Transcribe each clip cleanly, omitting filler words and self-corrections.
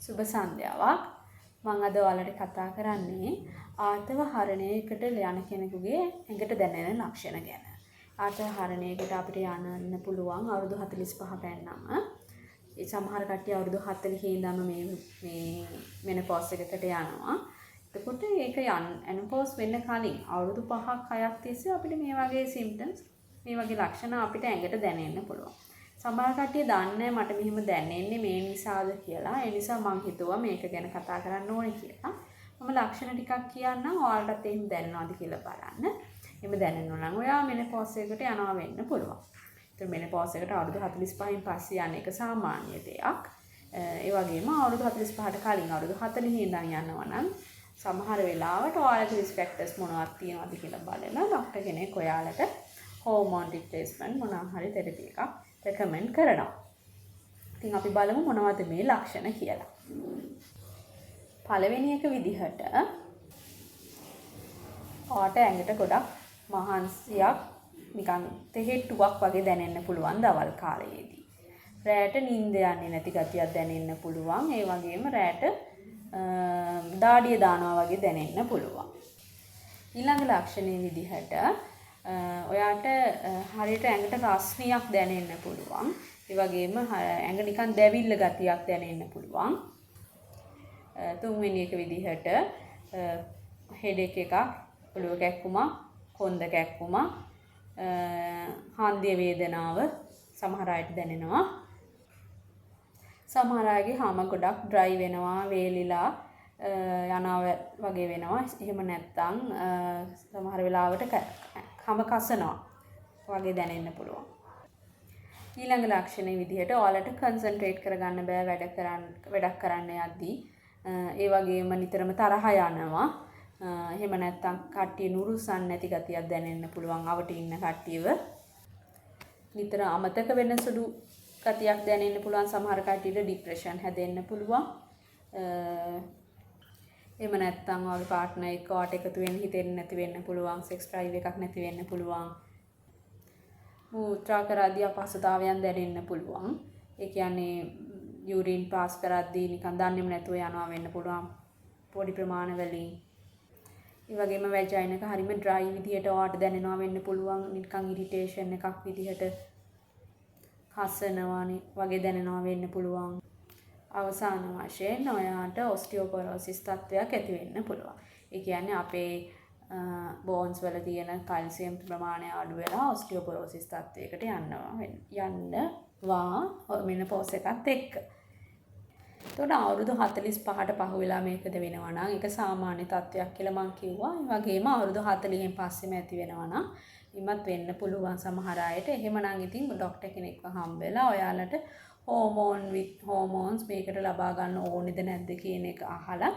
සුබ සන්ධ්‍යාවක්. මම අද ඔයාලට කතා කරන්නේ ආර්තව හරණයකට යන කෙනෙකුගේ ඇඟට දැනෙන ලක්ෂණ ගැන. ආර්තව හරණයකට අපිට යන්න පුළුවන් අවුරුදු 45 පැන්නම. ඒ සමහර කට්ටිය අවුරුදු 40 ඉඳන්ම මේ මෙනෝපොස් එකකට යනවා. එතකොට ඒක මෙනෝපොස් වෙන්න කලින් අවුරුදු 5ක් 6ක් තිස්සේ අපිට මේ වගේ සිම්ප්ටම්ස් මේ වගේ ලක්ෂණ අපිට ඇඟට දැනෙන්න පුළුවන්. සමහර කට්ටිය දන්නේ මට මෙහෙම දැනෙන්නේ මේ නිසාද කියලා. ඒ නිසා මම හිතුවා මේක ගැන කතා කරන්න ඕනේ කියලා. මම ලක්ෂණ ටිකක් කියන්නම් ඔයාලටත් එහෙම දැනෙනවද කියලා බලන්න. එහෙම දැනෙනවා නම් ඔයා මෙනෝපොස් එකකට යනවා වෙන්න පුළුවන්. ඒතර මෙනෝපොස් එකට අවුරුදු 45න් පස්සේ යන එක සාමාන්‍ය දෙයක්. ඒ වගේම අවුරුදු 45ට කලින් අවුරුදු 40 ඉඳන් යනවා නම් සමහර වෙලාවට ඔයාලගේ රිස්ක් ෆැක්ටර්ස් මොනවද තියෙනවද කියලා බලලා ડોක්ටර් කෙනෙක් ඔයාලට හෝමෝන් රිප්ලේස්මන්ට් මොනවා හරි තෙරපි එකක් රෙකමෙන්ඩ් කරනවා. ඉතින් අපි බලමු මොනවද මේ ලක්ෂණ කියලා. පළවෙනි එක විදිහට ඔයාට ඇඟට ගොඩක් මහන්සියක් නිකන් තෙහෙට්ටුවක් වගේ දැනෙන්න පුළුවන් දවල් කාලයේදී. රැට නිින්ද යන්නේ නැති ගතියක් දැනෙන්න පුළුවන්. ඒ වගේම රැට දාඩිය දානවා වගේ දැනෙන්න පුළුවන්. ඊළඟ ලක්ෂණයේ විදිහට ඔයාට හරියට ඇඟට රස්නියක් දැනෙන්න පුළුවන්. ඒ වගේම ඇඟ නිකන් දැවිල්ල ගතියක් දැනෙන්න පුළුවන්. තුන්වෙනි එක විදිහට හෙඩේක් එකක්, ඔළුව කැක්කුමක්, කොන්ද කැක්කුමක්, හන්දිය වේදනාව සමහර අයට දැනෙනවා. සමහර අයගේ හම ගොඩක් ඩ්‍රයි වෙනවා, වේලිලා යනවා වගේ වෙනවා. එහෙම නැත්නම් සමහර වෙලාවට හම කසනවා වගේ දැනෙන්න පුළුවන්. ඊළඟ ලක්ෂණයේ විදිහට ඔයාලට කන්සන්ට්‍රේට් කරගන්න බෑ වැඩක් කරන්න යද්දී. ඒ වගේම නිතරම තරහ යනවා. එහෙම නැත්නම් කට්ටිය නුරුස්සන් නැති ගතියක් දැනෙන්න පුළුවන්. අවට ඉන්න කට්ටියව නිතර අමතක වෙන සුළු ගතියක් දැනෙන්න පුළුවන්. සමහර කට්ටියට ડિප්‍රෙෂන් හැදෙන්න පුළුවන්. එහෙම නැත්නම් ඔයාගේ පාර්ට්නර් එක්ක ඔයාට එකතු වෙන්න හිතෙන්නේ නැති වෙන්න පුළුවන්. සෙක්ස් ඩ්‍රයිව් එකක් නැති වෙන්න පුළුවන්. මූත්‍රා කරද්දී අපහසුතාවයන් දැනෙන්න පුළුවන්. ඒ කියන්නේ යූරින් පාස් කරද්දී නිකන් දන්නේම නැතුව යනවා වෙන්න පුළුවන් පොඩි ප්‍රමාණවලින්. ඒ වගේම වැජයින එක හරිම ඩ්‍රයි විදිහට ඔයාට දැනෙනවා වෙන්න පුළුවන්. නිකන් ඉරිටේෂන් එකක් විදිහට කසනවා වගේ දැනෙනවා වෙන්න පුළුවන්. අවසාන වශයෙන් ඔයාට ඔස්ටියෝපොරොසිස් තත්ත්වයක් ඇති වෙන්න පුළුවන්. ඒ කියන්නේ අපේ බෝන්ස් වල තියෙන කැල්සියම් ප්‍රමාණය අඩු වෙලා ඔස්ටියෝපොරොසිස් තත්ත්වයකට යන්නවා මෙනෝපොස් එකත් එක්ක. එතකොට අවුරුදු 45ට පහු වෙලා මේකද වෙනවා නම් ඒක සාමාන්‍ය තත්ත්වයක් කියලා මම කිව්වා. ඒ වගේම අවුරුදු 40න් පස්සෙම ඇති වෙනවා නම් ඉමත් වෙන්න පුළුවන් සමහර අයට. එහෙමනම් ඉතින් ડોක්ටර් කෙනෙක්ව හම්බෙලා ඔයාලට හෝමෝන්ස් මේකට ලබා ගන්න ඕනේද නැද්ද කියන එක අහලා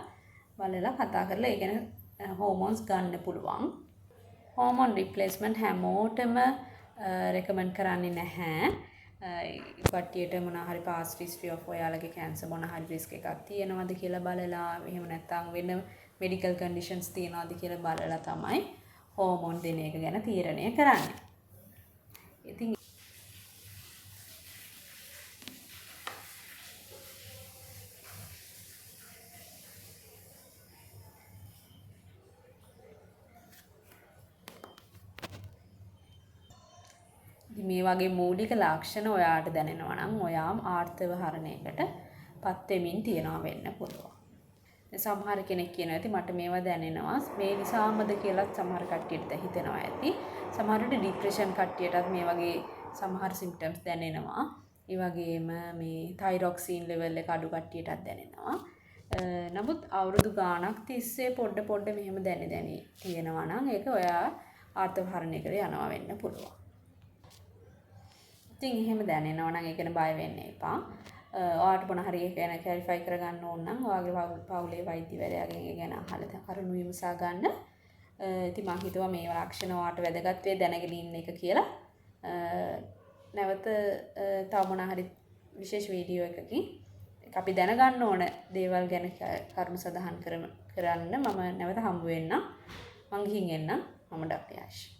බලලා කතා කරලා ඒ ගැන හෝමෝන්ස් ගන්න පුළුවන්. හෝමෝන් රිප්ලේස්මන්ට් හැමෝටම රෙකමන්ඩ් කරන්නේ නැහැ. කට්ටියට මොන හරි පාස්ට් හිස්ටරි ඔෆ් ඔයාලගේ කැන්සර් මොන හරි රිස්ක් එකක් තියෙනවද කියලා බලලා එහෙම නැත්නම් වෙන මෙඩිකල් කන්ඩිෂන්ස් තියෙනවද කියලා බලලා තමයි හෝමෝන් දෙන එක ගැන තීරණය කරන්නේ. ඉතින් මේ වගේ මූලික ලක්ෂණ ඔයාට දැනෙනවා නම් ඔයා ආර්තව හරණයකට පත් වෙමින් තියනවා වෙන්න පුළුවන්. සමහර කෙනෙක් කියනවා ඇති මට මේවා දැනෙනවා මේ නිසාමද කියලා සමහර කට්ටියට හිතෙනවා ඇති. සමහරට ડિප්‍රෙෂන් කට්ටියටත් මේ වගේ සමහර සිම්ප්ටම්ස් දැනෙනවා. ඒ වගේම මේ තයිරොක්සින් ලෙවල් එක අඩු කට්ටියටත් දැනෙනවා. නමුත් අවුරුදු ගාණක් තිස්සේ පොඩ මෙහෙම දැනි තියෙනවා නම් ඒක ඔයා ආර්තව හරණයකට යනවා වෙන්න පුළුවන්. ඉතින් එහෙම දැනෙනවා නම් ඒක ගැන බය වෙන්න එපා. ඔයාට මොන හරි ඒක ගැන ක්ලැරිෆයි කරගන්න ඕන නම් ඔයාගේ පවුලේ වෛද්‍යවරයාගෙන් ඒ ගැන අහලා කරුණු විමසා ගන්න. ඉතින් මම හිතුවා මේ ලක්ෂණ ඔයාට වැදගත් වේ දැනගෙන ඉන්න එක කියලා. නැවත තව මොන හරි විශේෂ වීඩියෝ එකකින් අපි දැනගන්න ඕන දේවල් ගැන කරුණු සඳහන් කරන්න මම නැවත හම්බ වෙන්නම්. මං ගිහින් එන්නම්. මම ඩොක්ටර් යාෂ්.